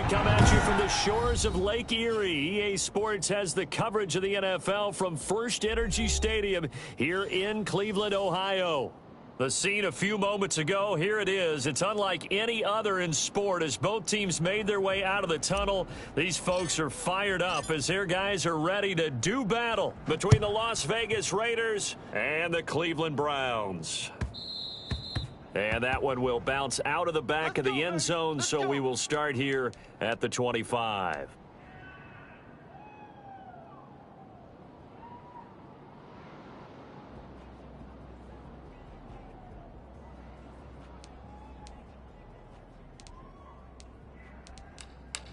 Come at you from the shores of Lake Erie. EA Sports has the coverage of the NFL from First Energy Stadium here in Cleveland, Ohio. The scene a few moments ago, here it is. It's unlike any other in sport as both teams made their way out of the tunnel. These folks are fired up as their guys are ready to do battle between the Las Vegas Raiders and the Cleveland Browns. And that one will bounce out of the back of the end zone, so we will start here at the 25.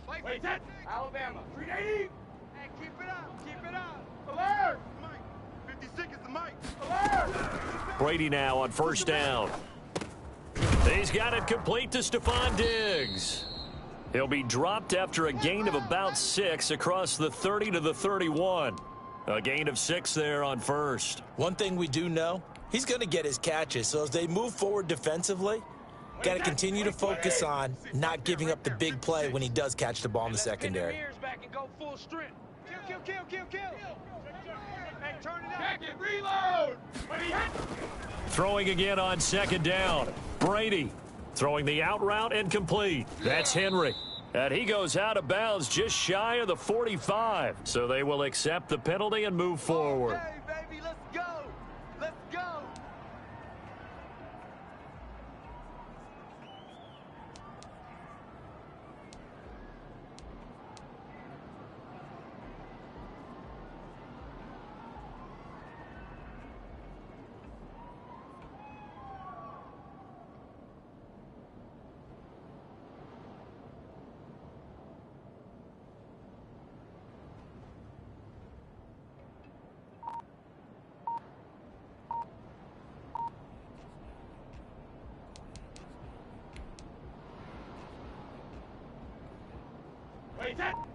Wait, set. Alabama, 380. Hey, keep it up. Alert. Mike, 56 is the mic. Alert. Brady now on first down. He's got it complete to Stephon Diggs. He'll be dropped after a gain of about 6 across the 30 to the 31. A gain of 6 there on first. One thing we do know, he's going to get his catches. So as they move forward defensively, got to continue to focus on not giving up the big play when he does catch the ball in the secondary. Hey, turn it up. Back it, reload. Throwing again on second down. Brady throwing the out route incomplete. That's Henry. And he goes out of bounds just shy of the 45. So they will accept the penalty and move forward. Okay, baby, let's go. Let's go.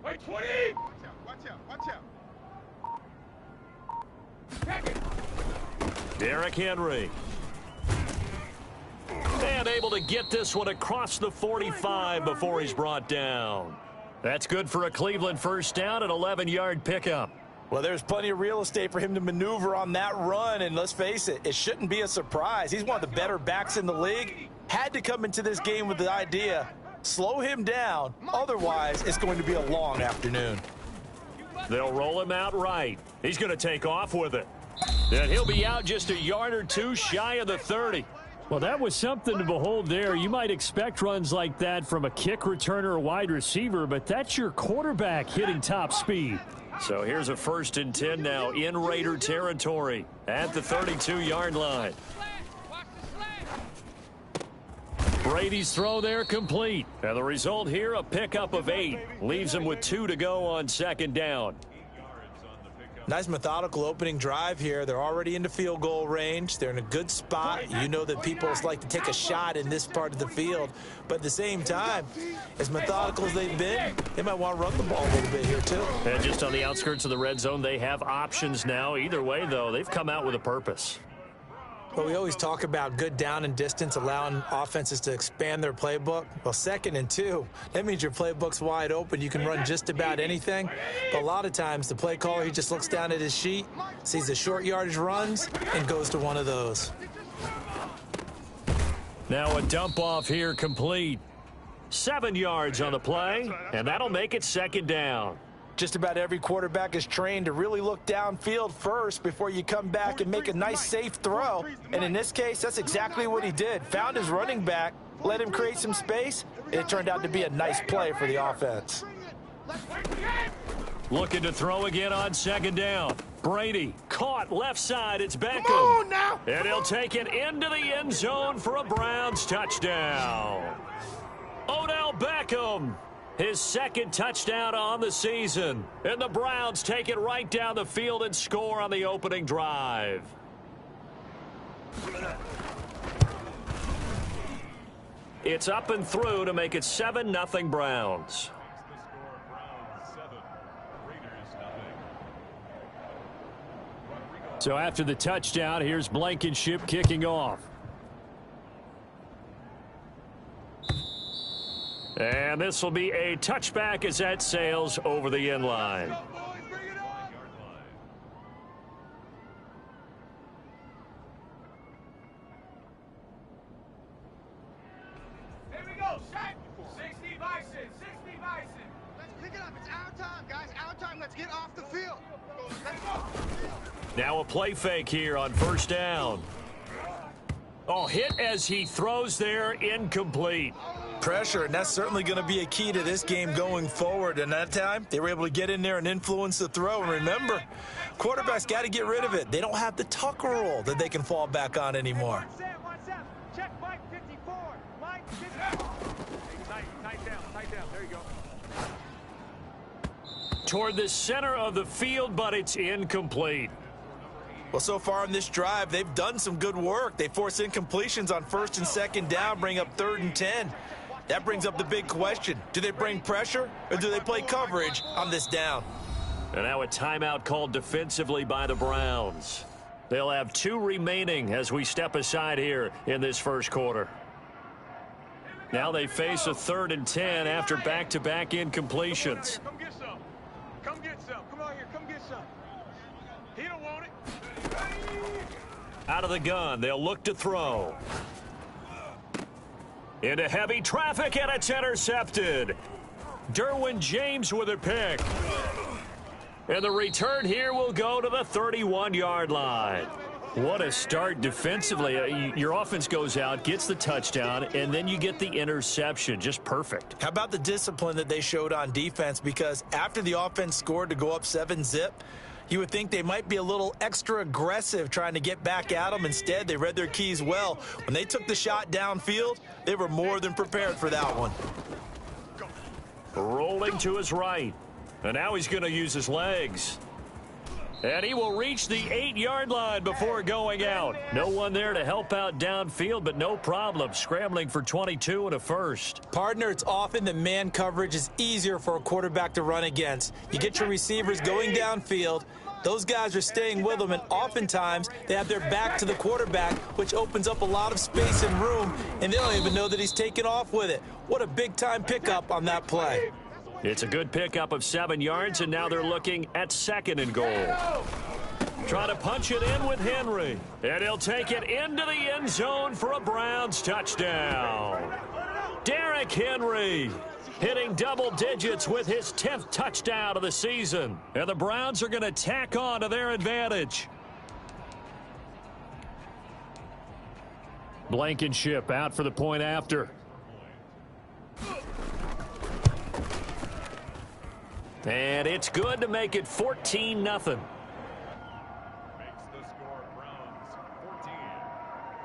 Wait, 20! Watch out. Check it. Derrick Henry. And able to get this one across the 45 before he's brought down. That's good for a Cleveland first down, an 11-yard pickup. Well, there's plenty of real estate for him to maneuver on that run, and let's face it, it shouldn't be a surprise. He's one of the better backs in the league. Had to come into this game with the idea, slow him down, otherwise it's going to be a long afternoon. They'll roll him out right. He's going to take off with it. And he'll be out just a yard or two shy of the 30. Well, that was something to behold there. You might expect runs like that from a kick returner or wide receiver, but that's your quarterback hitting top speed. So here's a 1st and 10 now in Raider territory at the 32-yard line. Brady's throw there complete. And the result here, a pickup of 8. Leaves him with 2 to go on second down. Nice methodical opening drive here. They're already into field goal range. They're in a good spot. You know that people like to take a shot in this part of the field. But at the same time, as methodical as they've been, they might want to run the ball a little bit here too. And just on the outskirts of the red zone, they have options now. Either way, though, they've come out with a purpose. Well, we always talk about good down and distance, allowing offenses to expand their playbook. Well, 2nd and 2, that means your playbook's wide open. You can run just about anything. But a lot of times, the play caller, he just looks down at his sheet, sees the short yardage runs, and goes to one of those. Now a dump off here complete. 7 yards on the play, and that'll make it 2nd down. Just about every quarterback is trained to really look downfield first before you come back and make a nice, safe throw. And in this case, that's exactly what he did. Found his running back, let him create some space, and it turned out to be a nice play for the offense. Looking to throw again on 2nd down. Brady caught left side. It's Beckham. Come on now. And he'll take it into the end zone for a Browns touchdown. Odell Beckham. His 2nd touchdown on the season. And the Browns take it right down the field and score on the opening drive. It's up and through to make it 7-0 Browns. So after the touchdown, here's Blankenship kicking off. And this will be a touchback as that sails over the end line. Go, boys, bring it on. Here we go, set. 60 Bison, 60 Bison. Let's pick it up. It's our time, guys. Our time. Let's get off the field. Let's go. Now a play fake here on first down. Oh, hit as he throws there, incomplete. Pressure, and that's certainly going to be a key to this game going forward. And that time, they were able to get in there and influence the throw. And remember, quarterbacks got to get rid of it. They don't have the tuck roll that they can fall back on anymore. One set. Check Mike 54. Mike 54. Tight down. There you go. Toward the center of the field, but it's incomplete. Well, so far in this drive, they've done some good work. They force incompletions on first and second down, bring up 3rd and 10. That brings up the big question. Do they bring pressure or do they play coverage on this down? And now a timeout called defensively by the Browns. They'll have 2 remaining as we step aside here in this first quarter. Now they face a 3rd and 10 after back-to-back incompletions. Come get some. Come get some. Come on here. Come get some. He don't want it. Out of the gun, they'll look to throw. Into heavy traffic, and it's intercepted. Derwin James with a pick. And the return here will go to the 31-yard line. What a start defensively. Your offense goes out, gets the touchdown, and then you get the interception. Just perfect. How about the discipline that they showed on defense? Because after the offense scored to go up 7-zip, you would think they might be a little extra aggressive trying to get back at them. Instead, they read their keys well. When they took the shot downfield, they were more than prepared for that one. Rolling to his right. And now he's going to use his legs. And he will reach the 8-yard line before going out. No one there to help out downfield, but no problem. Scrambling for 22 and a first. Partner, it's often that man coverage is easier for a quarterback to run against. You get your receivers going downfield. Those guys are staying with them, and oftentimes they have their back to the quarterback, which opens up a lot of space and room, and they don't even know that he's taken off with it. What a big-time pickup on that play. It's a good pickup of 7 yards, and now they're looking at 2nd and goal. Trying to punch it in with Henry. And he'll take it into the end zone for a Browns touchdown. Derrick Henry hitting double digits with his 10th touchdown of the season. And the Browns are going to tack on to their advantage. Blankenship out for the point after. And it's good to make it 14-0. Makes the score Browns 14,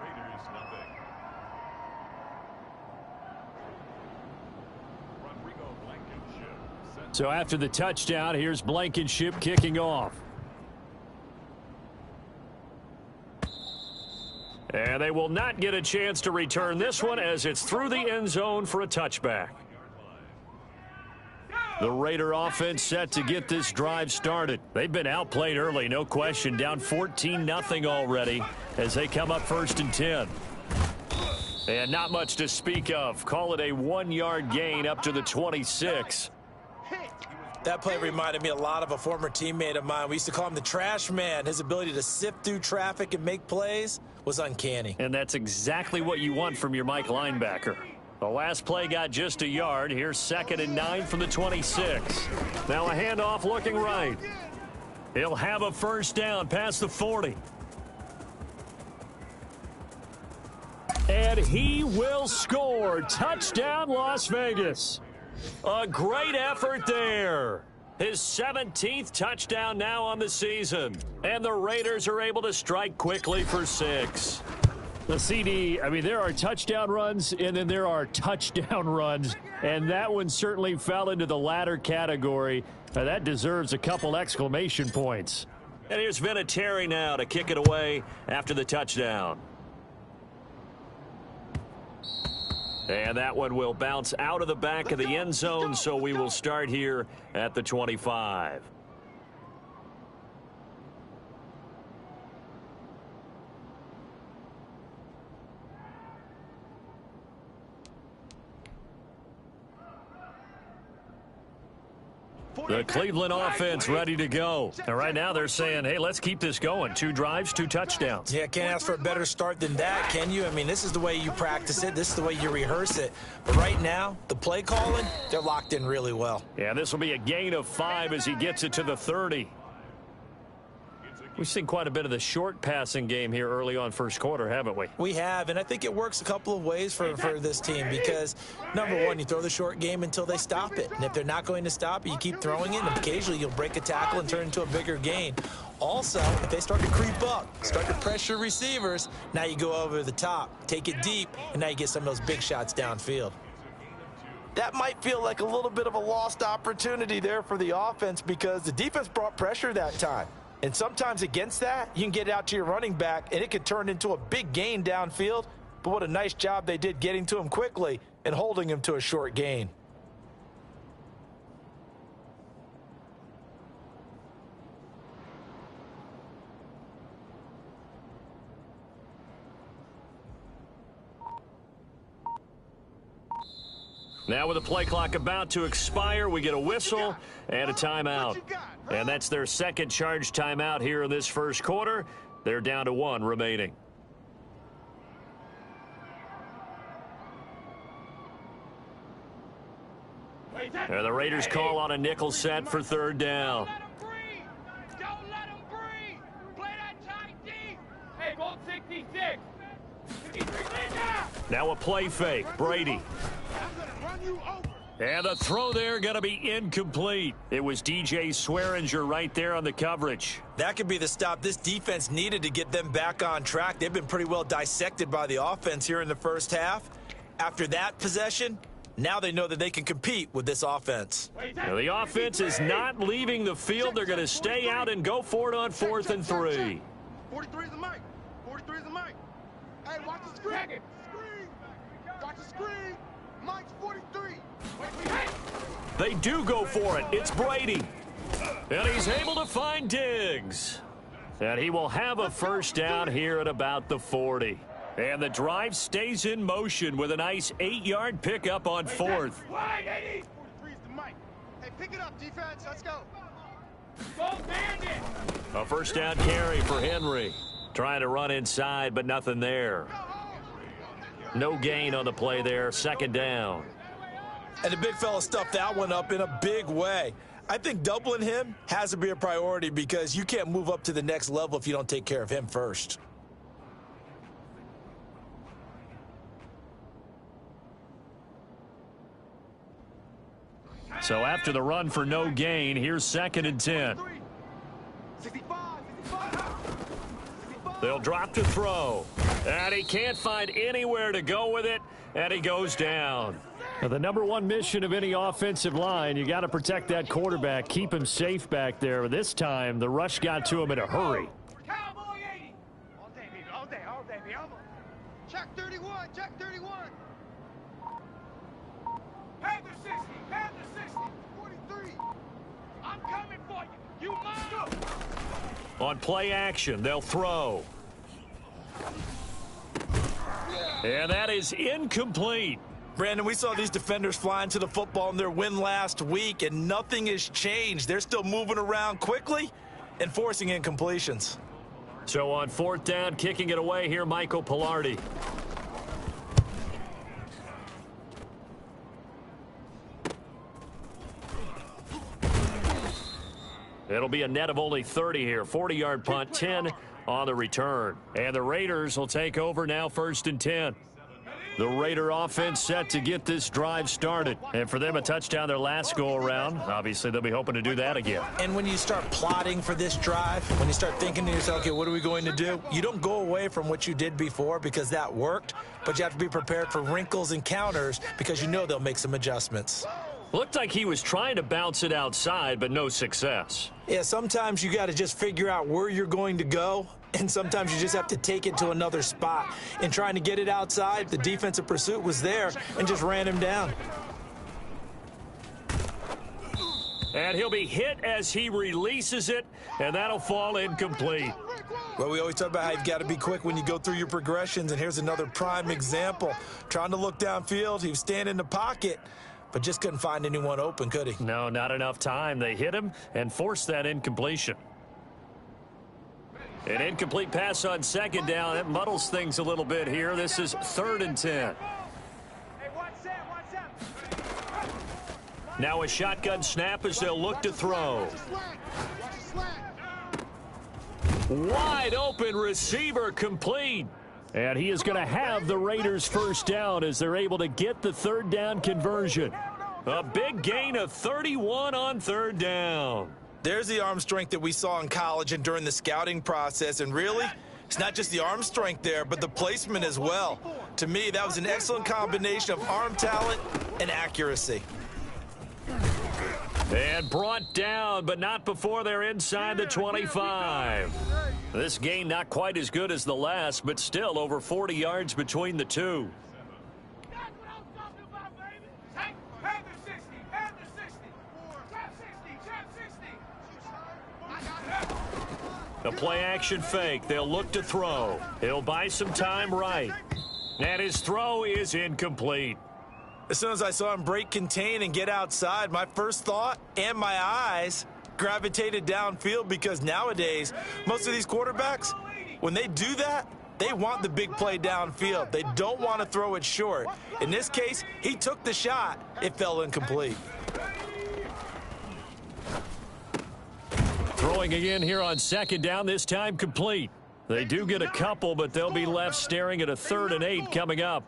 Raiders nothing. Rodrigo Blankenship. So after the touchdown, here's Blankenship kicking off. And they will not get a chance to return this one as it's through the end zone for a touchback. The Raider offense set to get this drive started. They've been outplayed early, no question. Down 14-0 already as they come up 1st and 10. And not much to speak of. Call it a 1-yard gain up to the 26. That play reminded me a lot of a former teammate of mine. We used to call him the trash man. His ability to sift through traffic and make plays was uncanny. And that's exactly what you want from your Mike linebacker. The last play got just a yard. Here's 2nd and 9 from the 26. Now a handoff looking right. He'll have a first down past the 40. And he will score. Touchdown, Las Vegas. A great effort there. His 17th touchdown now on the season. And the Raiders are able to strike quickly for 6. The CD, I mean, there are touchdown runs, and then there are touchdown runs, and that one certainly fell into the latter category. That deserves a couple exclamation points. And here's Vinatieri now to kick it away after the touchdown. And that one will bounce out of the back of the end zone, so we will start here at the 25. The Cleveland offense ready to go. And right now they're saying, hey, let's keep this going. 2 drives, 2 touchdowns. Yeah, can't ask for a better start than that, can you? I mean, this is the way you practice it. This is the way you rehearse it. But right now, the play calling, they're locked in really well. Yeah, this will be a gain of 5 as he gets it to the 30. We've seen quite a bit of the short passing game here early on first quarter, haven't we? We have, and I think it works a couple of ways for this team because, number one, you throw the short game until they stop it. And if they're not going to stop it, you keep throwing it, and occasionally you'll break a tackle and turn into a bigger gain. Also, if they start to creep up, start to pressure receivers, now you go over the top, take it deep, and now you get some of those big shots downfield. That might feel like a little bit of a lost opportunity there for the offense because the defense brought pressure that time. And sometimes against that, you can get it out to your running back, and it could turn into a big gain downfield. But what a nice job they did getting to him quickly and holding him to a short gain. Now with the play clock about to expire, we get a whistle and a timeout. And that's their second charge timeout here in this first quarter. They're down to 1 remaining. And the Raiders call on a nickel set for 3rd down. Don't let him breathe. Play that tight D. Hey, ball 66. 63 now. Now a play fake. Brady. I'm going to run you over. And the throw there going to be incomplete. It was DJ Swearinger right there on the coverage. That could be the stop this defense needed to get them back on track. They've been pretty well dissected by the offense here in the first half. After that possession, now they know that they can compete with this offense. Now the offense is not leaving the field. They're going to stay out and go for it on 4th and 3. 43 is the mic. 43 is the mic. Hey, watch the screen. Watch the screen. Mike's 43. They do go for it. It's Brady. And he's able to find Diggs. And he will have a first down here at about the 40. And the drive stays in motion with a nice 8-yard pickup on 4th. Wide 80. 43 is the mic. Hey, pick it up, defense. Let's go. Go bandit. A first down carry for Henry. Trying to run inside, but nothing there. No gain on the play there. 2nd down. And the big fella stuffed that one up in a big way. I think doubling him has to be a priority because you can't move up to the next level if you don't take care of him first. So after the run for no gain, here's 2nd and 10. 65. They'll drop to throw. And he can't find anywhere to go with it, and he goes down. Now, the number 1 mission of any offensive line, you got to protect that quarterback, keep him safe back there. But this time, the rush got to him in a hurry. Cowboy 80. All day, baby. All day, baby. Check 31. Check 31. Panther 60. Panther 60. 43. I'm coming for you. You must. On play action, they'll throw. And that is incomplete. Brandon, we saw these defenders flying to the football in their win last week, and nothing has changed. They're still moving around quickly and forcing incompletions. So on 4th down, kicking it away here, Michael Pilardi. It'll be a net of only 30 here. 40-yard punt, 10 on the return. And the Raiders will take over now 1st and 10. The Raider offense set to get this drive started. And for them, a touchdown their last go-around. Obviously, they'll be hoping to do that again. And when you start plotting for this drive, when you start thinking to yourself, okay, what are we going to do? You don't go away from what you did before because that worked, but you have to be prepared for wrinkles and counters because you know they'll make some adjustments. Looked like he was trying to bounce it outside, but no success. Yeah, sometimes you got to just figure out where you're going to go, and sometimes you just have to take it to another spot. And trying to get it outside, the defensive pursuit was there and just ran him down. And he'll be hit as he releases it, and that'll fall incomplete. Well, we always talk about how you've got to be quick when you go through your progressions, and here's another prime example. Trying to look downfield, he was standing in the pocket, but just couldn't find anyone open, could he? No, not enough time. They hit him and forced that incompletion. An incomplete pass on second down. It muddles things a little bit here. This is 3rd and 10. Now a shotgun snap as they'll look to throw. Wide open receiver complete. And he is going to have the Raiders first down as they're able to get the 3rd down conversion. A big gain of 31 on 3rd down. There's the arm strength that we saw in college and during the scouting process. And really, it's not just the arm strength there, but the placement as well. To me, that was an excellent combination of arm talent and accuracy. And brought down, but not before they're inside the 25. This gain not quite as good as the last, but still over 40 yards between the two. The play action fake. They'll look to throw. He'll buy some time right. And his throw is incomplete. As soon as I saw him break contain and get outside, my first thought and my eyes gravitated downfield, because nowadays, most of these quarterbacks, when they do that, they want the big play downfield. They don't want to throw it short. In this case, he took the shot. It fell incomplete. Throwing again here on 2nd down, this time complete. They do get a couple, but they'll be left staring at a 3rd and 8 coming up.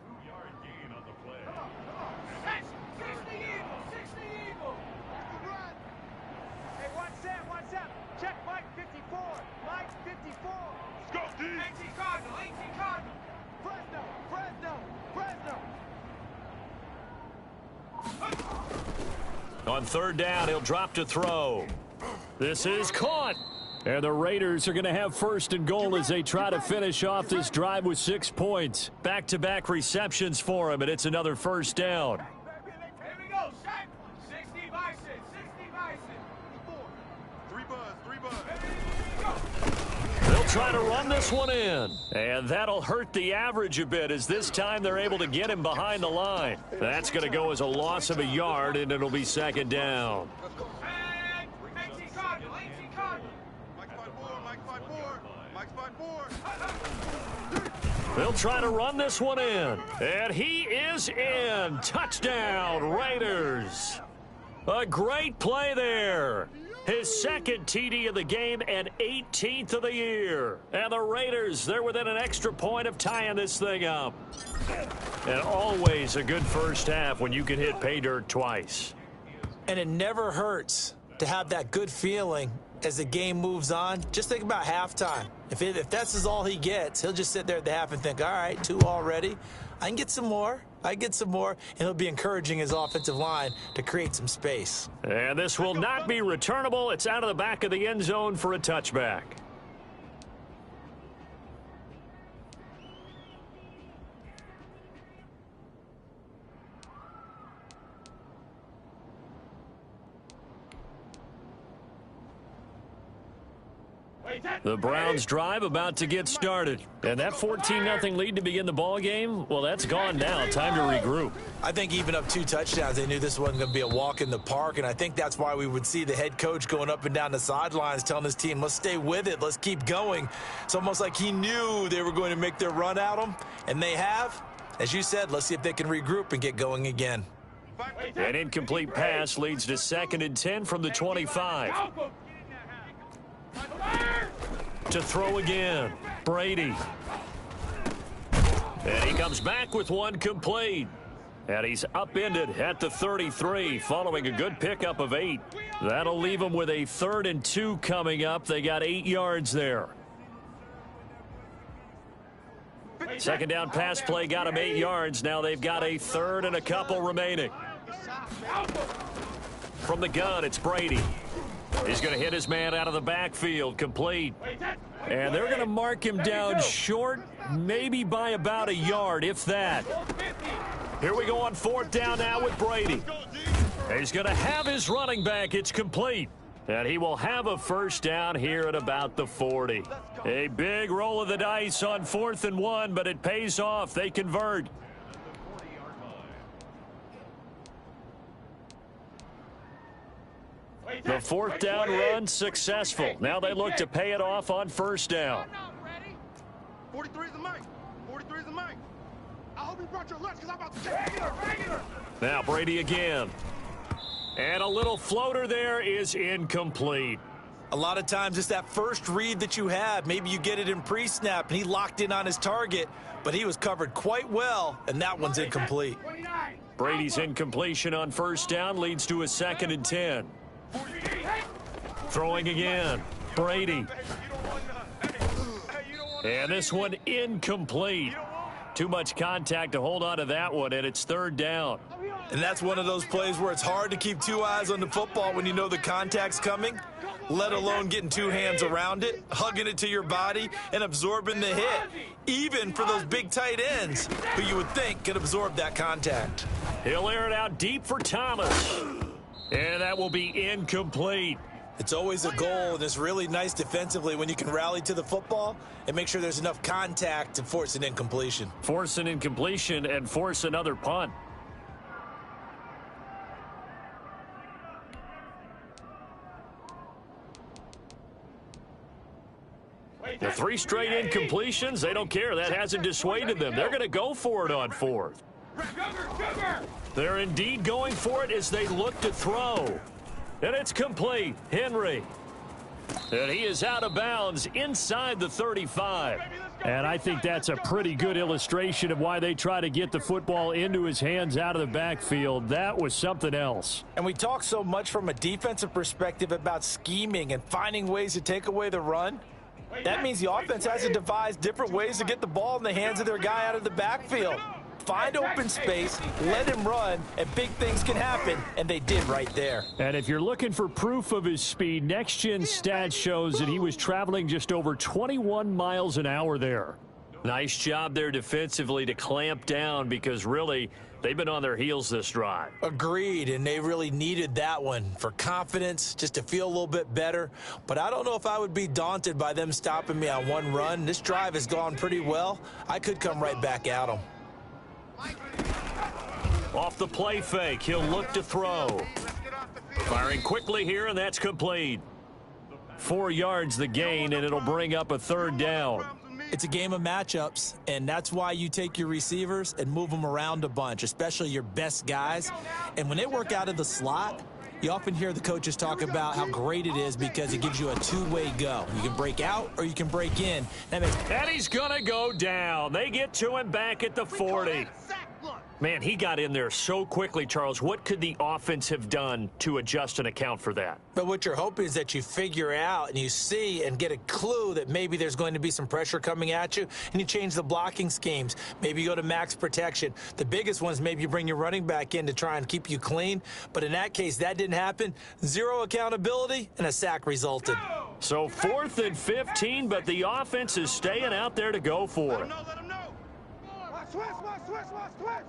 On 3rd down, he'll drop to throw. This is caught. And the Raiders are going to have 1st and goal as they try to finish off this drive with 6 points. Back-to-back receptions for him, and it's another 1st down. Here we go, Shaq. 60 Bison, 60 Bison. 3 buzz. They'll try to run this one in. And that'll hurt the average a bit, as this time they're able to get him behind the line. That's going to go as a loss of a yard, and it'll be 2nd down. They'll try to run this one in. And he is in. Touchdown, Raiders. A great play there. His 2nd TD of the game and 18th of the year. And the Raiders, they're within an extra point of tying this thing up. And always a good first half when you can hit pay dirt twice. And it never hurts to have that good feeling as the game moves on. Just think about halftime. If that's all he gets, he'll just sit there at the half and think, all right, 2 already. I can get some more. And he'll be encouraging his offensive line to create some space. And this will not be returnable. It's out of the back of the end zone for a touchback. The Browns drive about to get started. And that 14-0 lead to begin the ball game, well, that's gone now. Time to regroup. I think even up 2 touchdowns, they knew this wasn't going to be a walk in the park, and I think that's why we would see the head coach going up and down the sidelines telling his team, let's stay with it, let's keep going. It's almost like he knew they were going to make their run at him, and they have. As you said, let's see if they can regroup and get going again. An incomplete pass leads to 2nd and 10 from the 25. To throw again, Brady. And he comes back with one complete. And he's upended at the 33 following a good pickup of 8. That'll leave him with a 3rd and 2 coming up. They got 8 yards there. 2nd down pass play got him 8 yards. Now they've got a 3rd and a couple remaining. From the gun, it's Brady. He's going to hit his man out of the backfield, complete. And they're going to mark him down short, maybe by about a yard, if that. Here we go on 4th down now with Brady. He's going to have his running back. It's complete. And he will have a 1st down here at about the 40. A big roll of the dice on 4th and 1, but it pays off. They convert. The fourth down run successful. Now they look to pay it off on first down. 43 is the mic. 43 is the mic. I hope you brought your lunch because I'm about to get regular. Now Brady again. And a little floater there is incomplete. A lot of times it's that first read that you have. Maybe you get it in pre-snap, and he locked in on his target, but he was covered quite well, and that one's incomplete. Brady's incompletion on first down leads to a 2nd and 10. Throwing again. Brady. And this one incomplete. Too much contact to hold on to that one, and it's 3rd down. And that's one of those plays where it's hard to keep two eyes on the football when you know the contact's coming, let alone getting two hands around it, hugging it to your body, and absorbing the hit, even for those big tight ends who you would think could absorb that contact. He'll air it out deep for Thomas. And that will be incomplete. It's always a goal, and it's really nice defensively when you can rally to the football and make sure there's enough contact to force an incompletion. Force an incompletion and force another punt. The 3 straight incompletions, they don't care. That hasn't dissuaded them. They're going to go for it on 4th. They're indeed going for it as they look to throw. And it's complete. Henry. And he is out of bounds inside the 35. And I think that's a pretty good illustration of why they try to get the football into his hands out of the backfield. That was something else. And we talk so much from a defensive perspective about scheming and finding ways to take away the run. That means the offense has to devise different ways to get the ball in the hands of their guy out of the backfield. Find open space, let him run, and big things can happen, and they did right there. And if you're looking for proof of his speed, Next Gen Stats shows that he was traveling just over 21 miles an hour there. Nice job there defensively to clamp down because really they've been on their heels this drive. Agreed, and they really needed that one for confidence, just to feel a little bit better. But I don't know if I would be daunted by them stopping me on one run. This drive has gone pretty well. I could come right back at them. Off the play fake, he'll look to throw. Firing quickly here, and that's complete. 4 yards the gain, and it'll bring up a 3rd down. It's a game of matchups, and that's why you take your receivers and move them around a bunch, especially your best guys. And when they work out of the slot, you often hear the coaches talk about how great it is because it gives you a two-way go. You can break out or you can break in. And he's going to go down. They get to him back at the 40. Man, he got in there so quickly, Charles. What could the offense have done to adjust and account for that? But what you're hoping is that you figure out and you see and get a clue that maybe there's going to be some pressure coming at you, and you change the blocking schemes. Maybe you go to max protection. The biggest ones, maybe you bring your running back in to try and keep you clean. But in that case, that didn't happen. 0 accountability, and a sack resulted. So 4th and 15, but the offense is staying out there to go for it. Let him know. Watch, switch.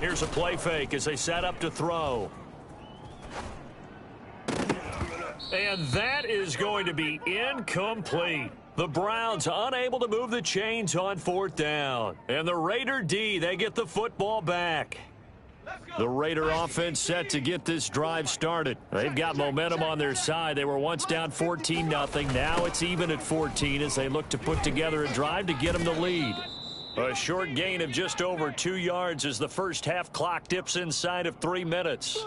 Here's a play fake as they set up to throw. And that is going to be incomplete. The Browns unable to move the chains on 4th down. And the Raider D, they get the football back. The Raider offense set to get this drive started. They've got momentum on their side. They were once down 14-0. Now it's even at 14 as they look to put together a drive to get them the lead. A short gain of just over 2 yards as the first half clock dips inside of 3 minutes.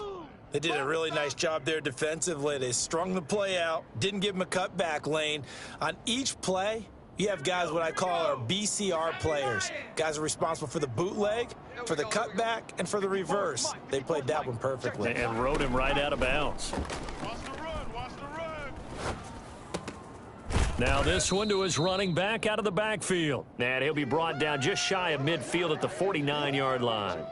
They did a really nice job there defensively. They strung the play out, didn't give them a cutback lane. On each play, you have guys what I call our BCR players. Guys are responsible for the bootleg, for the cutback, and for the reverse. They played that one perfectly. And rode him right out of bounds. Watch the run. Now this one to his running back out of the backfield. And he'll be brought down just shy of midfield at the 49-yard line.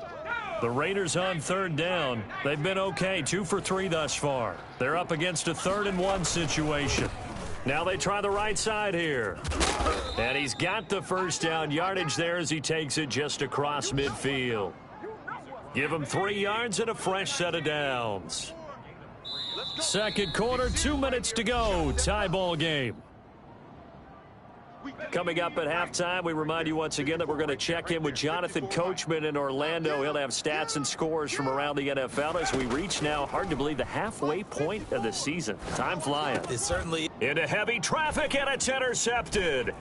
The Raiders on 3rd down. They've been okay, 2 for 3 thus far. They're up against a 3rd and 1 situation. Now they try the right side here. And he's got the first down yardage there as he takes it just across midfield. Give him 3 yards and a fresh set of downs. Second quarter, 2 minutes to go. Tie ball game. Coming up at halftime, we remind you once again that we're going to check in with Jonathan Coachman in Orlando. He'll have stats and scores from around the NFL as we reach now, hard to believe, the halfway point of the season. Time flying. It certainly into heavy traffic, and it's intercepted.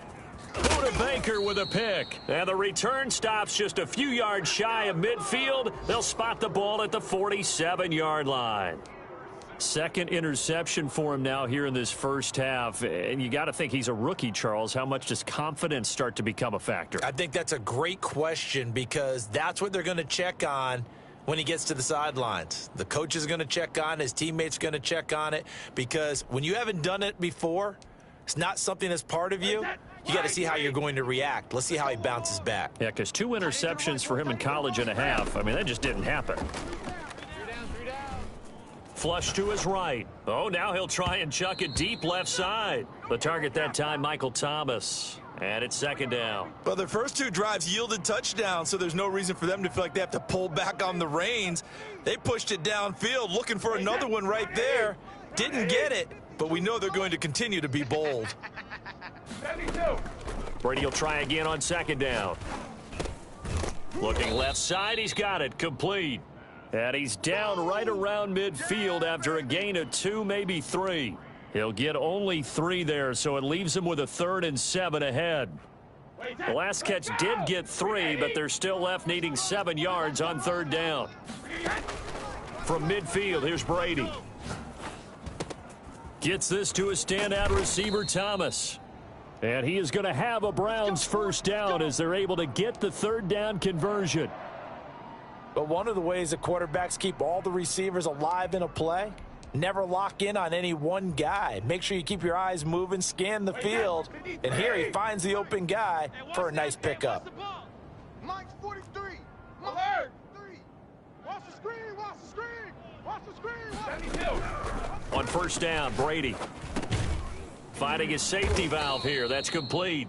Buda Baker with a pick. And the return stops just a few yards shy of midfield. They'll spot the ball at the 47-yard line. Second interception for him now here in this first half. And you got to think he's a rookie, Charles. How much does confidence start to become a factor? I think that's a great question because that's what they're going to check on when he gets to the sidelines. The coach is going to check on it. His teammates are going to check on it because when you haven't done it before, it's not something that's part of you. You got to see how you're going to react. Let's see how he bounces back. Yeah, because 2 interceptions for him in college and a half. I mean, that just didn't happen. Flush to his right. Oh, now he'll try and chuck it deep left side. The target that time, Michael Thomas. And it's second down. Well, their first 2 drives yielded touchdowns, so there's no reason for them to feel like they have to pull back on the reins. They pushed it downfield, looking for another one right there. Didn't get it, but we know they're going to continue to be bold. Brady will try again on second down. Looking left side, he's got it, complete. And he's down right around midfield after a gain of 2, maybe 3. He'll get only 3 there, so it leaves him with a 3rd and 7 ahead. The last catch did get 3, but they're still left needing 7 yards on 3rd down. From midfield, here's Brady. Gets this to a standout receiver, Thomas. And he is going to have a Browns first down as they're able to get the 3rd down conversion. But one of the ways that quarterbacks keep all the receivers alive in a play, never lock in on any one guy. Make sure you keep your eyes moving, scan the field, and here he finds the open guy for a nice pickup. Mike's 43. Alert. 3. Watch the screen. Watch the screen. Watch the screen. On first down, Brady finding his safety valve here. That's complete.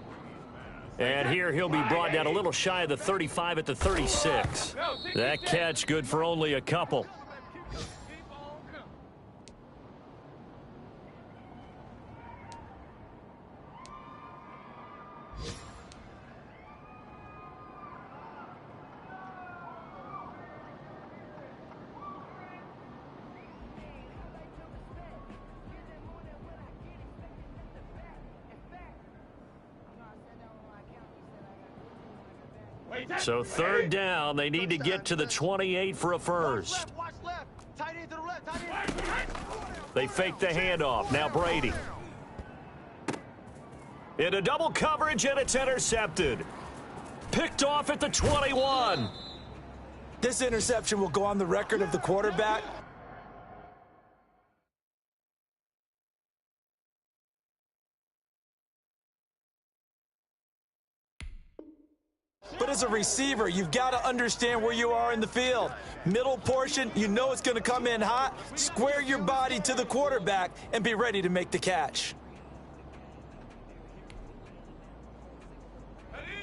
And here he'll be brought down a little shy of the 35 at the 36. That catch good for only a couple. So 3rd down, they need to get to the 28 for a first. They fake the handoff. Now Brady. Into double coverage, and it's intercepted. Picked off at the 21. This interception will go on the record of the quarterback. But as a receiver, you've got to understand where you are in the field. Middle portion, you know it's going to come in hot. Square your body to the quarterback and be ready to make the catch.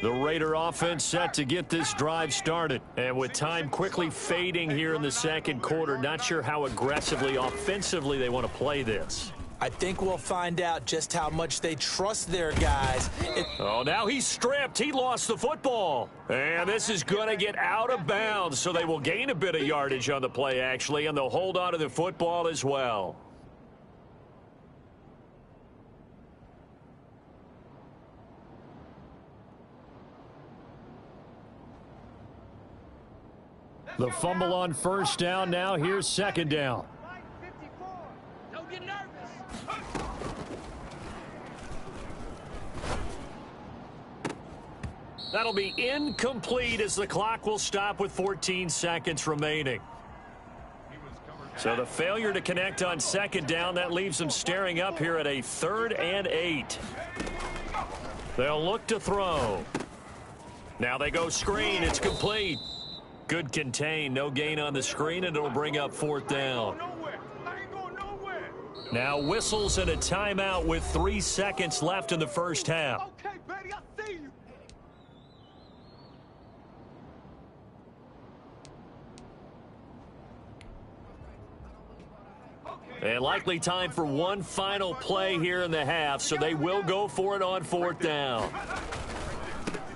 The Raider offense set to get this drive started. And with time quickly fading here in the second quarter, not sure how aggressively, offensively they want to play this. I think we'll find out just how much they trust their guys. Oh, now he's stripped. He lost the football. And this is going to get out of bounds, so they will gain a bit of yardage on the play, actually, and they'll hold on to the football as well. The fumble on first down now. Here's second down. Don't get nervous. That'll be incomplete as the clock will stop with 14 seconds remaining. So the failure to connect on second down, that leaves them staring up here at a 3rd and 8. They'll look to throw. Now they go screen. It's complete. Good contain. No gain on the screen, and it'll bring up 4th down. Now whistles and a timeout with 3 seconds left in the first half. Okay, Betty, I see you. Okay. And likely time for one final play here in the half, so they will go for it on 4th down.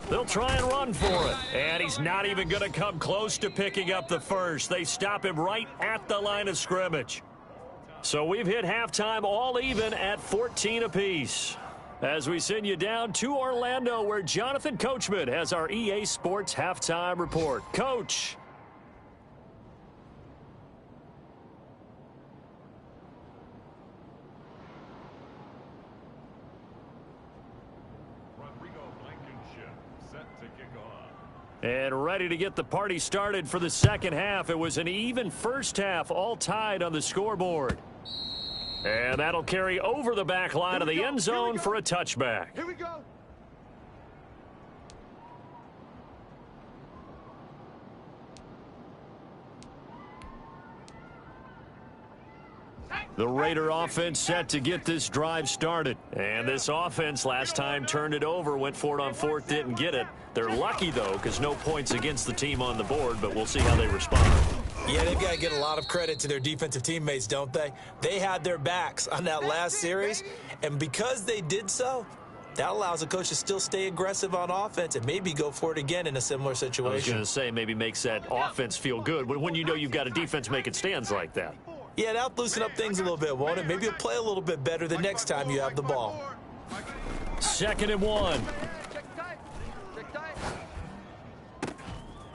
They'll try and run for it. And he's not even going to come close to picking up the first. They stop him right at the line of scrimmage. So we've hit halftime all even at 14 apiece. As we send you down to Orlando, where Jonathan Coachman has our EA Sports halftime report. Coach. And ready to get the party started for the second half. It was an even first half, all tied on the scoreboard. And that'll carry over the back line of the end zone for a touchback. Here we go. The Raider offense set to get this drive started. And this offense last time turned it over, went for it on 4th, didn't get it. They're lucky, though, because no points against the team on the board, but we'll see how they respond. Yeah, they've got to get a lot of credit to their defensive teammates, don't they? They had their backs on that last series, and because they did so, that allows the coach to still stay aggressive on offense and maybe go for it again in a similar situation. I was going to say maybe makes that offense feel good, but when you know you've got a defense making stands like that. Yeah, that'll loosen up things a little bit, won't it? Maybe you'll play a little bit better the next time you have the ball. 2nd and 1.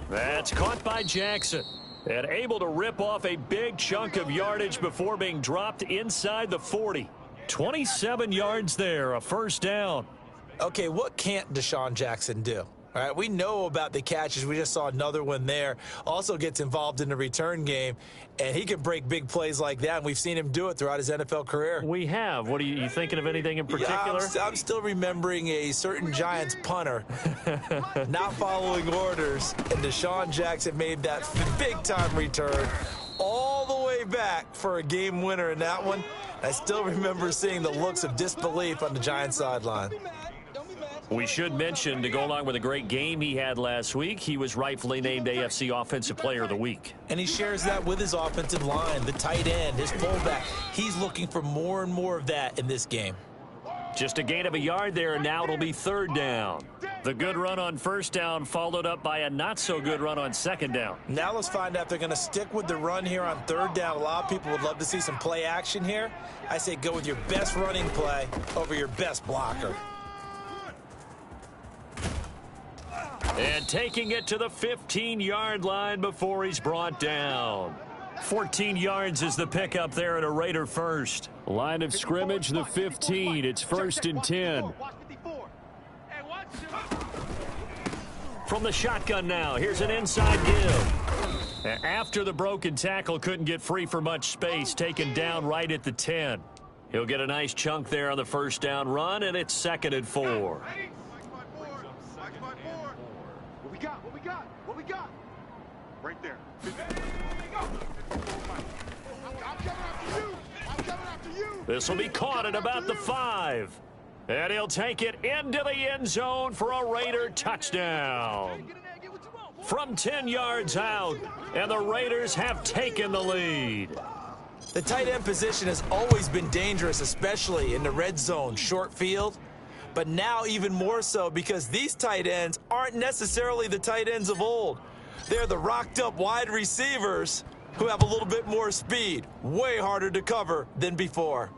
That's caught by Jackson. And able to rip off a big chunk of yardage before being dropped inside the 40. 27 yards there, a first down. Okay, what can't Deshaun Jackson do? All right, we know about the catches. We just saw another one there. Also gets involved in the return game, and he can break big plays like that, and we've seen him do it throughout his NFL career. We have. What are you thinking of anything in particular? Yeah, I'm still remembering a certain Giants punter not following orders, and Deshaun Jackson made that big-time return all the way back for a game winner in that one. I still remember seeing the looks of disbelief on the Giants sideline. We should mention, to go along with a great game he had last week, he was rightfully named AFC Offensive Player of the Week. And he shares that with his offensive line, the tight end, his fullback. He's looking for more and more of that in this game. Just a gain of a yard there, and now it'll be 3rd down. The good run on 1st down followed up by a not-so-good run on 2nd down. Now let's find out if they're going to stick with the run here on 3rd down. A lot of people would love to see some play action here. I say go with your best running play over your best blocker. And taking it to the 15-yard line before he's brought down. 14 yards is the pickup there at a Raider first. Line of scrimmage, the 15. It's 1st and 10. From the shotgun now, here's an inside give. After the broken tackle, couldn't get free for much space, taken down right at the 10. He'll get a nice chunk there on the 1st down run, and it's 2nd and 4. What we got? Right there. I'm coming after you. This will be caught at about the 5. And he'll take it into the end zone for a Raider touchdown. From 10 yards out, and the Raiders have taken the lead. The tight end position has always been dangerous, especially in the red zone, short field. But now even more so because these tight ends aren't necessarily the tight ends of old. They're the rocked-up wide receivers who have a little bit more speed, way harder to cover than before.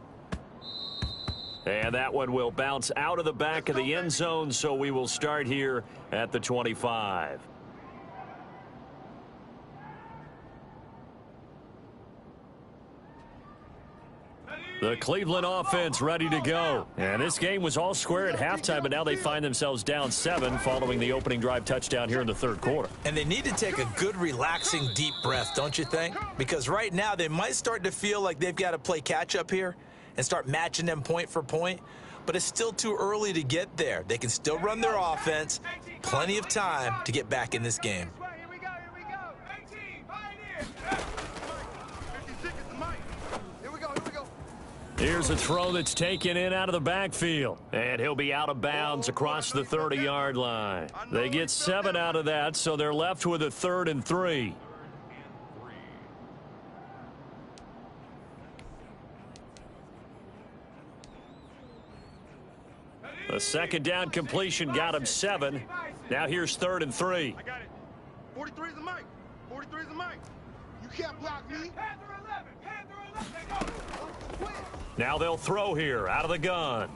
And that one will bounce out of the back of the end zone, so we will start here at the 25. The Cleveland offense ready to go. And this game was all square at halftime, but now they find themselves down 7 following the opening drive touchdown here in the 3rd quarter. And they need to take a good, relaxing, deep breath, don't you think? Because right now they might start to feel like they've got to play catch-up here and start matching them point for point. But it's still too early to get there. They can still run their offense. Plenty of time to get back in this game. Here we go. 18, pioneer. 56 is the mic. Here we go. Here's a throw that's taken in out of the backfield. And he'll be out of bounds across the 30-yard line. They get 7 out of that, so they're left with a 3rd and 3. A second down completion got him 7. Now here's 3rd and 3. I got it. 43 is the mic. 43 is the mic. You can't block me. Panther 11. Panther 11. Now they'll throw here out of the gun.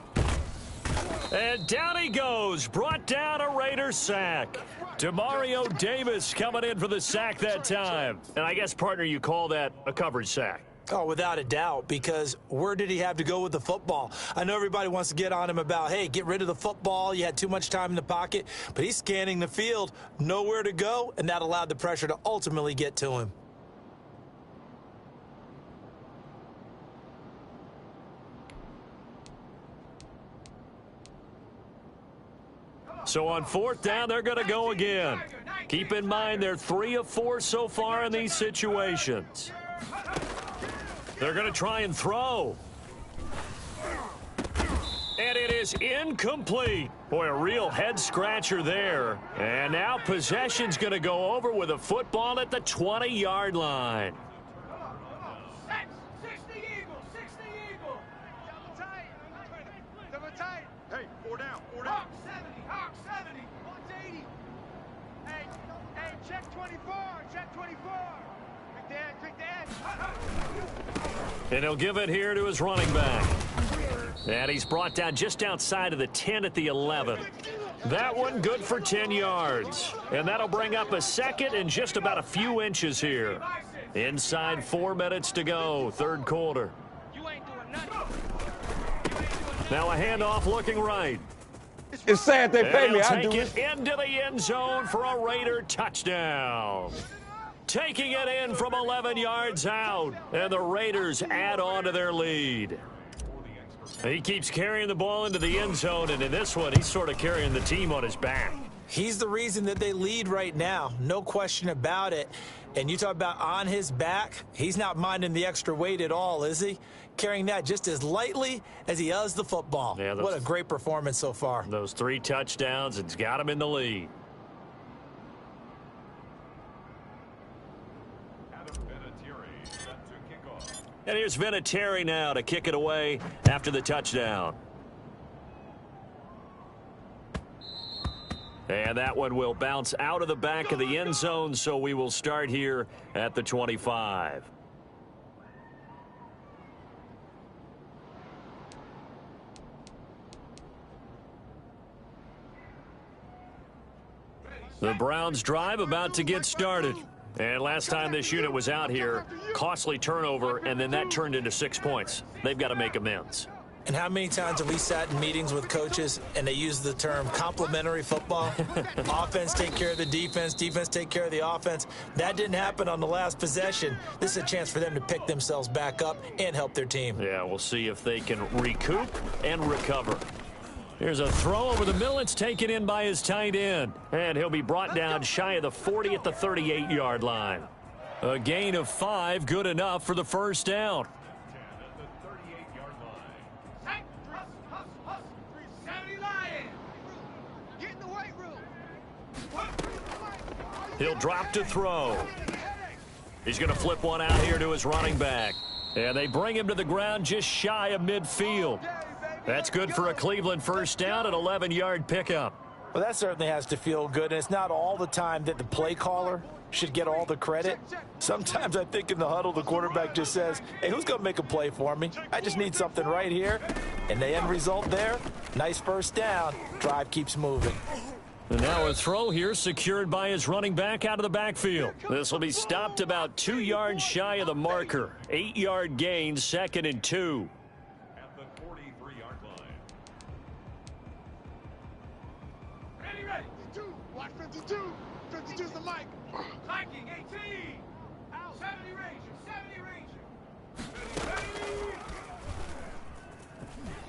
And down he goes. Brought down a Raiders sack. Demario Davis coming in for the sack that time. And I guess, partner, you call that a coverage sack. Oh, without a doubt, because where did he have to go with the football? I know everybody wants to get on him about, hey, get rid of the football. You had too much time in the pocket. But he's scanning the field, nowhere to go, and that allowed the pressure to ultimately get to him. So on 4th down, they're going to go again. Keep in mind they're 3 of 4 so far in these situations. They're going to try and throw. And it is incomplete. Boy, a real head-scratcher there. And now possession's going to go over with a football at the 20-yard line. 60 Eagles. 60 Eagles. Double tight. Double tight. Hey, 4 down. 4 down. Hawk 70. Hawk 70. 180. Hey, check 24. Check 24. Quick the edge. And he'll give it here to his running back. And he's brought down just outside of the 10 at the 11. That one good for 10 yards. And that'll bring up a second and just about a few inches here. Inside 4 minutes to go, 3rd quarter. You ain't doing nothing. Now a handoff looking right. It's sad they pay And me. he'll I do take it. it into the end zone for a Raider touchdown. Taking it in from 11 yards out. And the Raiders add on to their lead. He keeps carrying the ball into the end zone, and in this one, he's sort of carrying the team on his back. He's the reason that they lead right now, no question about it. And you talk about on his back, he's not minding the extra weight at all, is he? Carrying that just as lightly as he does the football. Yeah, what a great performance so far. Those 3 touchdowns, it's got him in the lead. And here's Vinatieri now to kick it away after the touchdown. And that one will bounce out of the back of the end zone, so we will start here at the 25. The Browns drive about to get started. And last time this unit was out here, costly turnover, and then that turned into 6 points. They've got to make amends. And how many times have we sat in meetings with coaches and they use the term complementary football? Offense take care of the defense, defense take care of the offense. That didn't happen on the last possession. This is a chance for them to pick themselves back up and help their team. Yeah, we'll see if they can recoup and recover. Here's a throw over the middle. It's taken in by his tight end. And he'll be brought down shy of the 40 at the 38-yard line. A gain of 5, good enough for the first down. He'll drop to throw. He's going to flip one out here to his running back. And they bring him to the ground just shy of midfield. That's good for a Cleveland first down, an 11-yard pickup. Well, that certainly has to feel good, and it's not all the time that the play caller should get all the credit. Sometimes I think in the huddle, the quarterback just says, hey, who's going to make a play for me? I just need something right here. And the end result there, nice first down. Drive keeps moving. And now a throw here secured by his running back out of the backfield. This will be stopped about 2 yards shy of the marker. 8-yard gain, 2nd and 2. At the 43-yard line. Ready. 52. Watch 52. 52's the mic. Hiking 18. Out. 70 Ranger.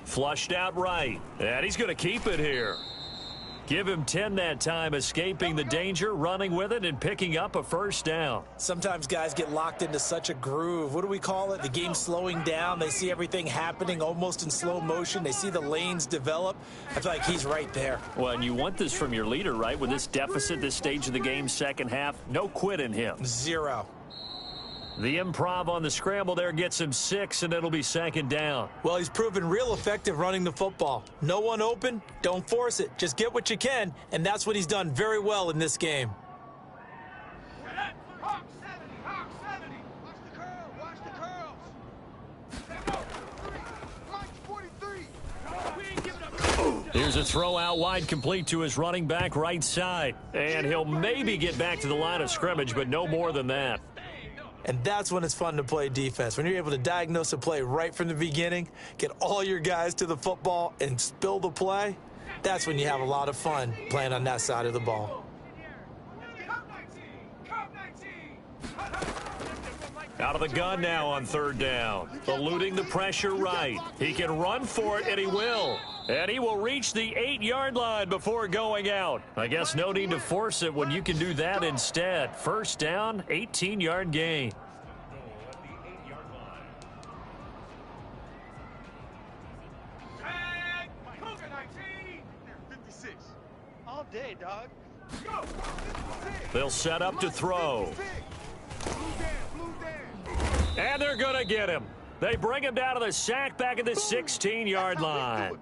Flushed out right. And he's going to keep it here. Give him 10 that time, escaping the danger, running with it, and picking up a first down. Sometimes guys get locked into such a groove. What do we call it? The game slowing down. They see everything happening almost in slow motion. They see the lanes develop. I feel like he's right there. Well, and you want this from your leader, right? With this deficit, this stage of the game, second half, no quit in him. 0. The improv on the scramble there gets him 6, and it'll be second down. Well, he's proven real effective running the football. No one open, don't force it. Just get what you can, and that's what he's done very well in this game. Hawk 70, Hawk 70. Watch the curl, watch the curls. Mike 43. We ain't giving up. Here's a throw out wide, complete to his running back right side. And he'll maybe get back to the line of scrimmage, but no more than that. And that's when it's fun to play defense. When you're able to diagnose a play right from the beginning, get all your guys to the football, and spill the play, that's when you have a lot of fun playing on that side of the ball. Out of the gun now on third down. Eluding the pressure right. He can run for it, and he will. And he will reach the 8-yard line before going out. I guess no need to force it when you can do that instead. First down, 18-yard gain. All day, dog. They'll set up to throw. And they're going to get him. They bring him down to the sack back at the 16-yard line.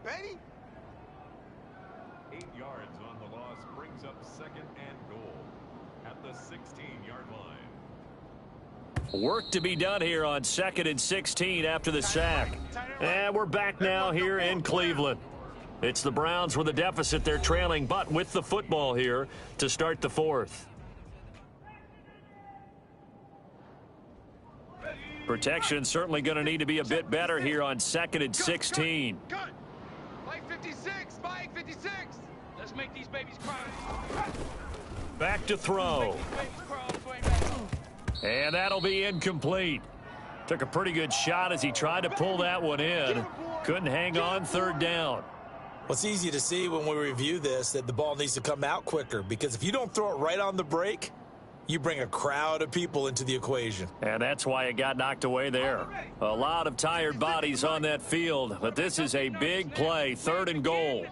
8 yards on the loss brings up second and goal at the 16-yard line. Work to be done here on second and 16 after the sack. And we're back now here in Cleveland. It's the Browns with a deficit. They're trailing, but with the football here to start the fourth. Protection certainly going to need to be a bit better here on second and 16. Mike 56, Mike 56. Let's make these babies cry. Back to throw. And that'll be incomplete. Took a pretty good shot as he tried to pull that one in. Couldn't hang on third down. Well, it's easy to see when we review this that the ball needs to come out quicker, because if you don't throw it right on the break, you bring a crowd of people into the equation. And that's why it got knocked away there. A lot of tired bodies on that field, but this is a big play, third and goal.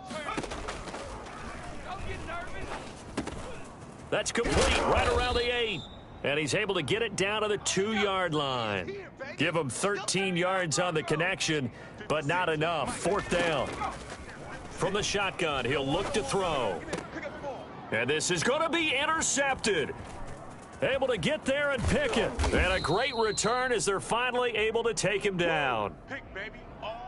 That's complete right around the 8. And he's able to get it down to the 2-yard line. Give him 13 yards on the connection, but not enough. Fourth down. From the shotgun, he'll look to throw. And this is going to be intercepted. Able to get there and pick it. And a great return as they're finally able to take him down.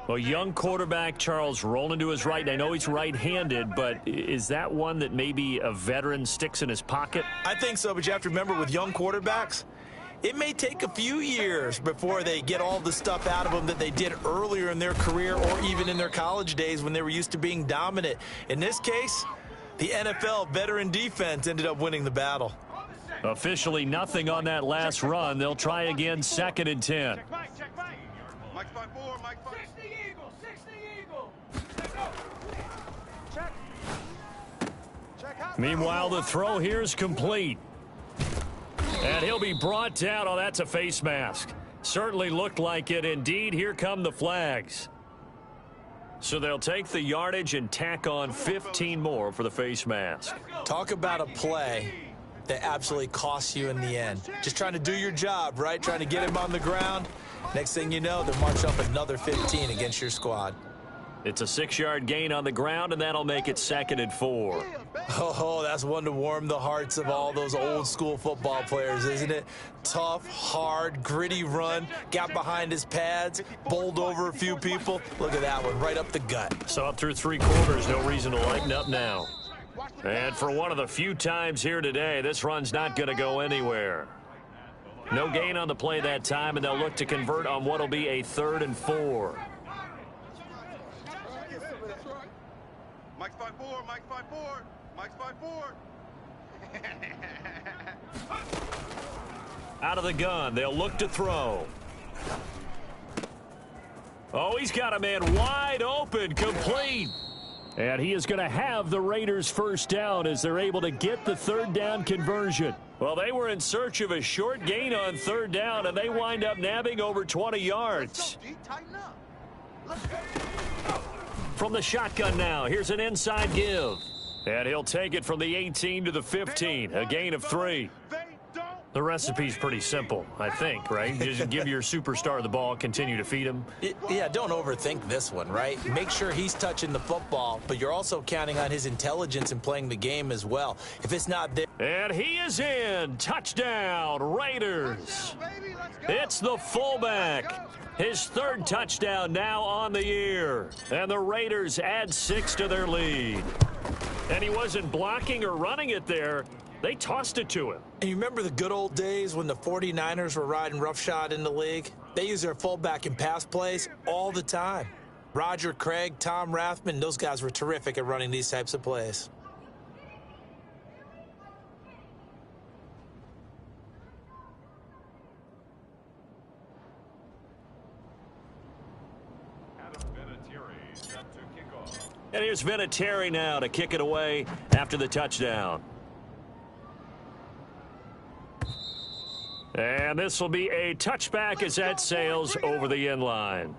A young quarterback, Charles, rolling to his right. And I know he's right-handed, but is that one that maybe a veteran sticks in his pocket? I think so, but you have to remember with young quarterbacks, it may take a few years before they get all the stuff out of them that they did earlier in their career or even in their college days when they were used to being dominant. In this case, the NFL veteran defense ended up winning the battle. Officially nothing on that last run. They'll try again, second and 10. Check Mike, check Mike. Mike 5-4, Mike 5. 60 Eagle, 60 Eagle. Check. Check out. Meanwhile, the throw here is complete. And he'll be brought down. Oh, that's a face mask. Certainly looked like it. Indeed, here come the flags. So they'll take the yardage and tack on 15 more for the face mask. Talk about a play that absolutely costs you in the end. Just trying to do your job, right? Trying to get him on the ground. Next thing you know, they'll march up another 15 against your squad. It's a 6-yard gain on the ground, and that'll make it second and 4. Oh, that's one to warm the hearts of all those old school football players, isn't it? Tough, hard, gritty run, got behind his pads, bowled over a few people. Look at that one, right up the gut. So up through 3 quarters, no reason to lighten up now. And for one of the few times here today, this run's not going to go anywhere. No gain on the play that time, and they'll look to convert on what'll be a 3rd and 4. Mike's 5-4, Mike's 5-4, Mike's 5-4. Out of the gun, they'll look to throw. Oh, he's got a man wide open, complete. And he is going to have the Raiders first down as they're able to get the 3rd down conversion. Well, they were in search of a short gain on 3rd down, and they wind up nabbing over 20 yards. From the shotgun now, here's an inside give. And he'll take it from the 18 to the 15, a gain of 3. The recipe's pretty simple, I think, right? Just give your superstar the ball, continue to feed him. Yeah, don't overthink this one, right? Make sure he's touching the football, but you're also counting on his intelligence in playing the game as well. If it's not there... And he is in. Touchdown, Raiders. It's the fullback. His third touchdown now on the year. And the Raiders add 6 to their lead. And he wasn't blocking or running it there. They tossed it to him. And you remember the good old days when the 49ers were riding roughshod in the league? They use their fullback in pass plays all the time. Roger Craig, Tom Rathman, those guys were terrific at running these types of plays. And here's Vinatieri now to kick it away after the touchdown. And this will be a touchback as that sails over the end line.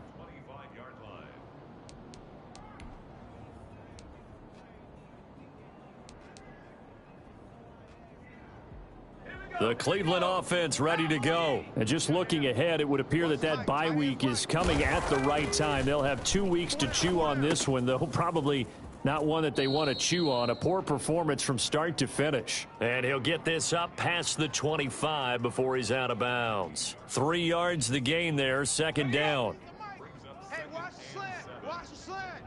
The Cleveland offense ready to go. And just looking ahead, it would appear that that bye week is coming at the right time. They'll have 2 weeks to chew on this one, though probably not one that they want to chew on. A poor performance from start to finish. And he'll get this up past the 25 before he's out of bounds. 3 yards the gain there, second down. Hey, watch the slant. Watch the slant.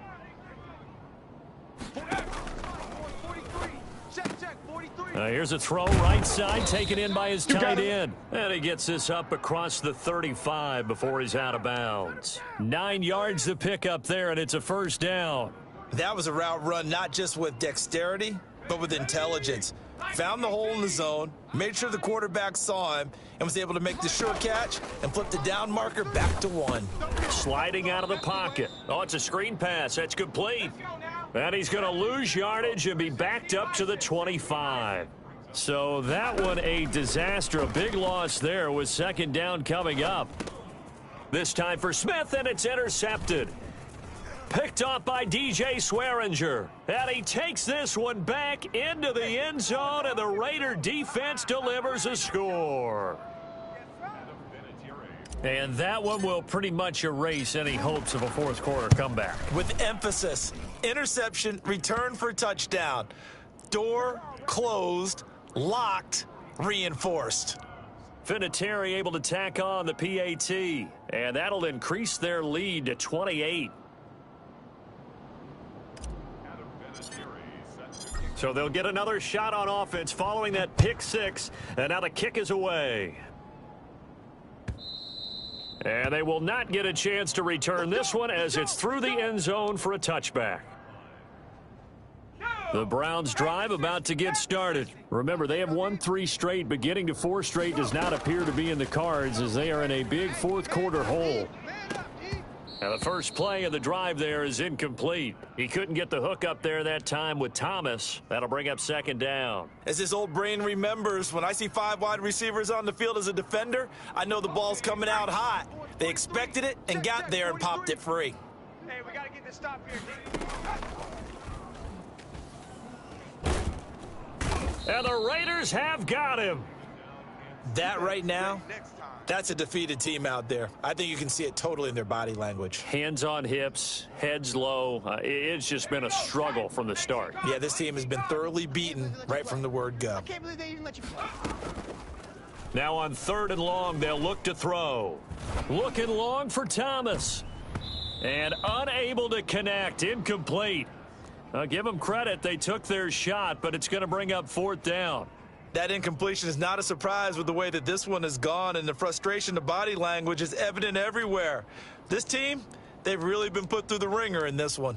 43. Check, 43. Here's a throw right side, taken in by his tight end. And he gets this up across the 35 before he's out of bounds. 9 yards to pick up there, and it's a first down. That was a route run not just with dexterity, but with intelligence. Found the hole in the zone, made sure the quarterback saw him, and was able to make the sure catch and flip the down marker back to 1. Sliding out of the pocket. Oh, it's a screen pass. That's complete. And he's going to lose yardage and be backed up to the 25. So that one a disaster. A big loss there with second down coming up. This time for Smith, and it's intercepted. Picked off by DJ Swearinger. And he takes this one back into the end zone, and the Raider defense delivers a score. And that one will pretty much erase any hopes of a fourth quarter comeback. With emphasis, interception, return for touchdown. Door closed, locked, reinforced. Vinatieri able to tack on the PAT, and that'll increase their lead to 28. So they'll get another shot on offense following that pick 6, and now the kick is away. And they will not get a chance to return this one as it's through the end zone for a touchback. The Browns drive about to get started. Remember, they have won 3 straight, but getting to 4 straight does not appear to be in the cards as they are in a big fourth quarter hole. Now the first play of the drive there is incomplete. He couldn't get the hook up there that time with Thomas. That'll bring up second down. As his old brain remembers, when I see 5 wide receivers on the field as a defender, I know the ball's coming out hot. They expected it and got there and popped it free. Hey, we got to get this stop here. And the Raiders have got him. That right now, that's a defeated team out there. I think you can see it totally in their body language. Hands on hips, heads low. It's just been a struggle from the start. Yeah, this team has been thoroughly beaten right from the word go. I can't believe they even let you play. Now on 3rd and long, they'll look to throw. Looking long for Thomas. And unable to connect, incomplete. Give them credit, they took their shot, but it's going to bring up 4th down. That incompletion is not a surprise with the way that this one has gone, and the frustration of body language is evident everywhere. This team, they've really been put through the ringer in this one.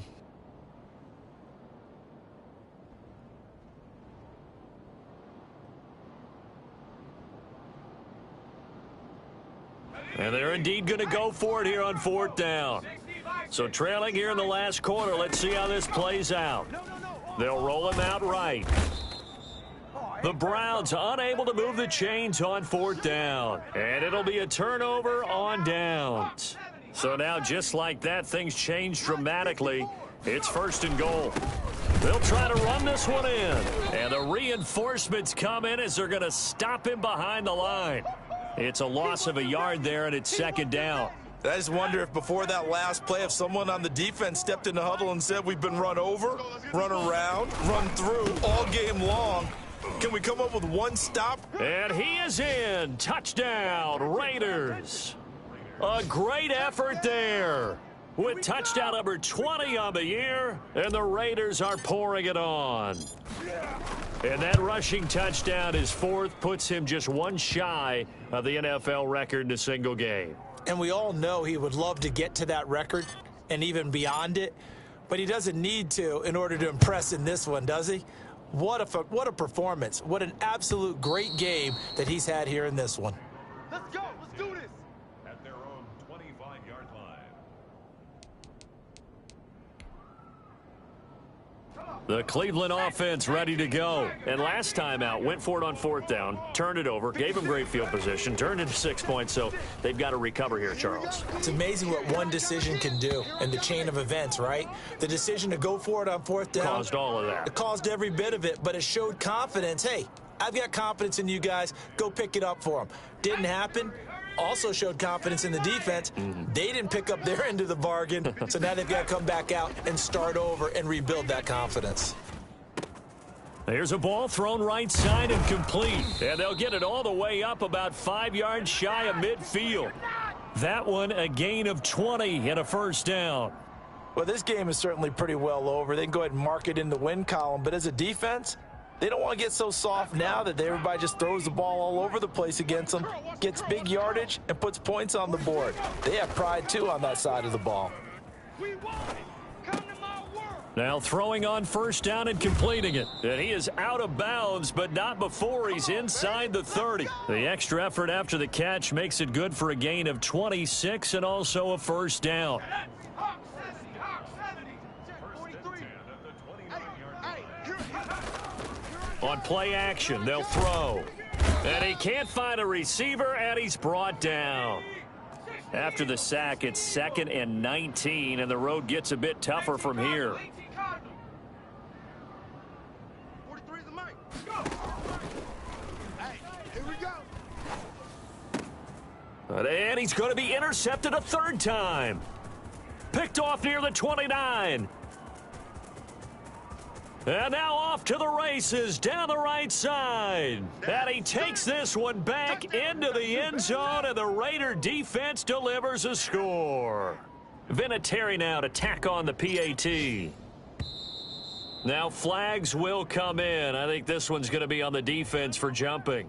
And they're indeed going to go for it here on 4th down. So trailing here in the last quarter, let's see how this plays out. They'll roll him out right. The Browns unable to move the chains on 4th down. And it'll be a turnover on downs. So now just like that, things change dramatically. It's 1st and goal. They'll try to run this one in. And the reinforcements come in as they're going to stop him behind the line. It's a loss of a yard there, and it's second down. I just wonder if before that last play, if someone on the defense stepped in the huddle and said, we've been run over, run around, run through all game long. Can we come up with one stop? And he is in. Touchdown, Raiders. A great effort there. With touchdown number 20 on the year, and the Raiders are pouring it on. And that rushing touchdown, his fourth, puts him just one shy of the NFL record in a single game. And we all know he would love to get to that record and even beyond it, but he doesn't need to in order to impress in this one, does he? What a performance. What an absolute great game that he's had here in this one. Let's go. Let's do this. At their own 25-yard line. The Cleveland offense ready to go. And last time out, went for it on fourth down, turned it over, gave him great field position, turned into 6 points, so they've got to recover here, Charles. It's amazing what one decision can do in the chain of events, right? The decision to go for it on fourth down. Caused all of that. It caused every bit of it, but it showed confidence. Hey, I've got confidence in you guys. Go pick it up for them. Didn't happen. Also showed confidence in the defense. They didn't pick up their end of the bargain, so now they've got to come back out and start over and rebuild that confidence. Here's a ball thrown right side and complete. And they'll get it all the way up about 5 yards shy of midfield. That one a gain of 20 and a first down. Well, this game is certainly pretty well over. They can go ahead and mark it in the win column, but as a defense, they don't want to get so soft now that everybody just throws the ball all over the place against them, gets big yardage, and puts points on the board. They have pride, too, on that side of the ball. We want it. Come to my world. Now throwing on first down and completing it. And he is out of bounds, but not before he's inside the 30. The extra effort after the catch makes it good for a gain of 26 and also a first down. Hawk 70. Hawk 70. Check 43. Hey, On play action, they'll throw. And he can't find a receiver, and he's brought down. After the sack, it's 2nd and 19, and the road gets a bit tougher from here. 43 is the mic. Go. Hey, here we go. And he's going to be intercepted a third time. Picked off near the 29. And now off to the races down the right side. And he takes this one back into the end zone, and the Raider defense delivers a score. Vinatieri now to tack on the PAT. Now flags will come in. I think this one's going to be on the defense for jumping.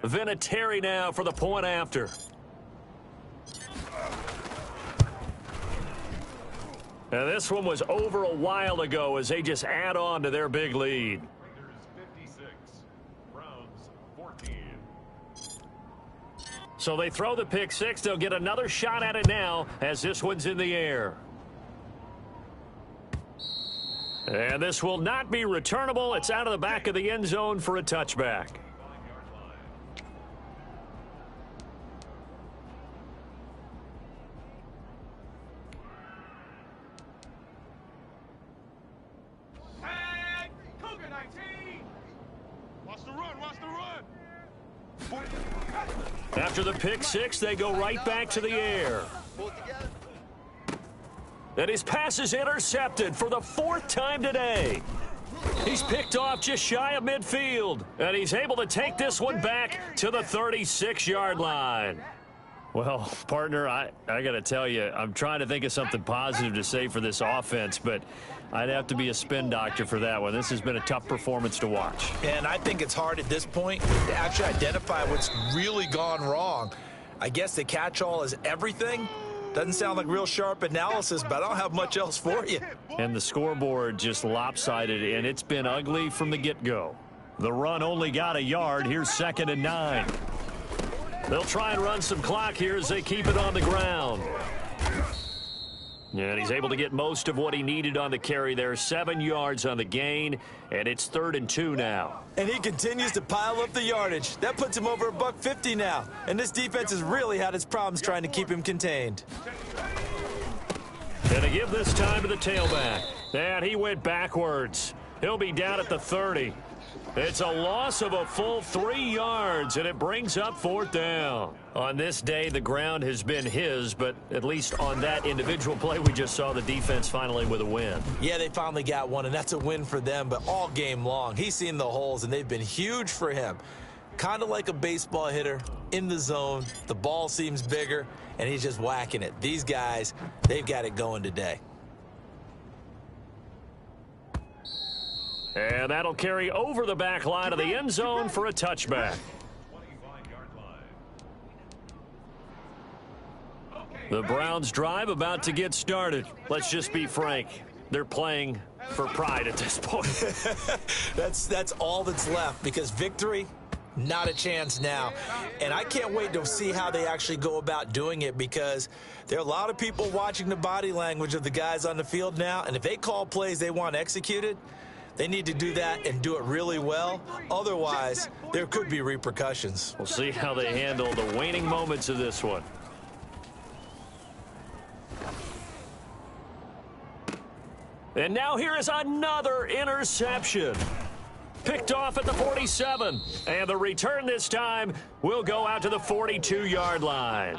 Vinatieri now for the point after. And this one was over a while ago as they just add on to their big lead. Raiders 56, Browns 14. So they throw the pick six. They'll get another shot at it now as this one's in the air. And this will not be returnable. It's out of the back of the end zone for a touchback. After the pick six, they go right back to the air. And his pass is intercepted for the 4th time today. He's picked off just shy of midfield, and he's able to take this one back to the 36-yard line. Well, partner, I got to tell you, I'm trying to think of something positive to say for this offense, but I'd have to be a spin doctor for that one. This has been a tough performance to watch. And I think it's hard at this point to actually identify what's really gone wrong. I guess the catch-all is everything. Doesn't sound like real sharp analysis, but I don't have much else for you. And the scoreboard just lopsided, and it's been ugly from the get-go. The run only got a yard. Here's 2nd and 9. They'll try and run some clock here as they keep it on the ground. And he's able to get most of what he needed on the carry there. 7 yards on the gain, and it's 3rd and 2 now. And he continues to pile up the yardage. That puts him over $150 now. And this defense has really had its problems trying to keep him contained. And to give this time to the tailback. And he went backwards. He'll be down at the 30. It's a loss of a full 3 yards, and it brings up 4th down. On this day, the ground has been his, but at least on that individual play, we just saw the defense finally with a win. Yeah, they finally got one, and that's a win for them, but all game long, he's seen the holes, and they've been huge for him. Kind of like a baseball hitter in the zone. The ball seems bigger, and he's just whacking it. These guys, they've got it going today. And that'll carry over the back line of the end zone for a touchback. The Browns drive about to get started. Let's just be frank. They're playing for pride at this point. That's all that's left, because victory, not a chance now. And I can't wait to see how they actually go about doing it, because there are a lot of people watching the body language of the guys on the field now, and if they call plays they want executed, they need to do that and do it really well. Otherwise, there could be repercussions. We'll see how they handle the waning moments of this one. And now here is another interception. Picked off at the 47. And the return this time will go out to the 42-yard line.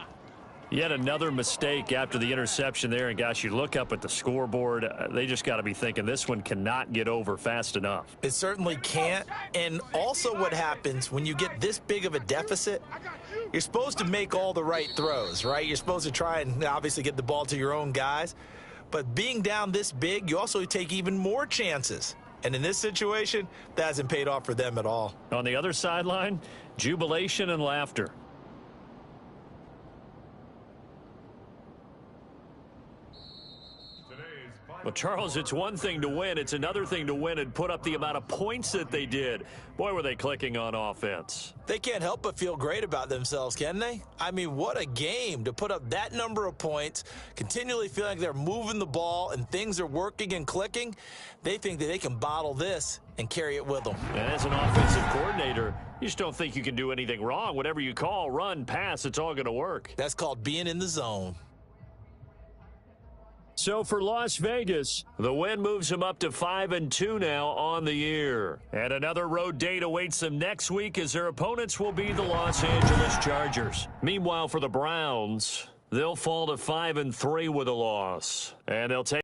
Yet another mistake after the interception there. And, gosh, you look up at the scoreboard, they just got to be thinking this one cannot get over fast enough. It certainly can't. And also what happens when you get this big of a deficit, you're supposed to make all the right throws, right? You're supposed to try and obviously get the ball to your own guys. But being down this big, you also take even more chances. And in this situation, that hasn't paid off for them at all. On the other sideline, jubilation and laughter. Well, Charles, it's one thing to win. It's another thing to win and put up the amount of points that they did. Boy, were they clicking on offense. They can't help but feel great about themselves, can they? I mean, what a game to put up that number of points, continually feeling like they're moving the ball and things are working and clicking. They think that they can bottle this and carry it with them. And as an offensive coordinator, you just don't think you can do anything wrong. Whatever you call, run, pass, it's all going to work. That's called being in the zone. So for Las Vegas, the win moves them up to 5-2 now on the year. And another road date awaits them next week, as their opponents will be the Los Angeles Chargers. Meanwhile, for the Browns, they'll fall to 5-3 with a loss. And they'll take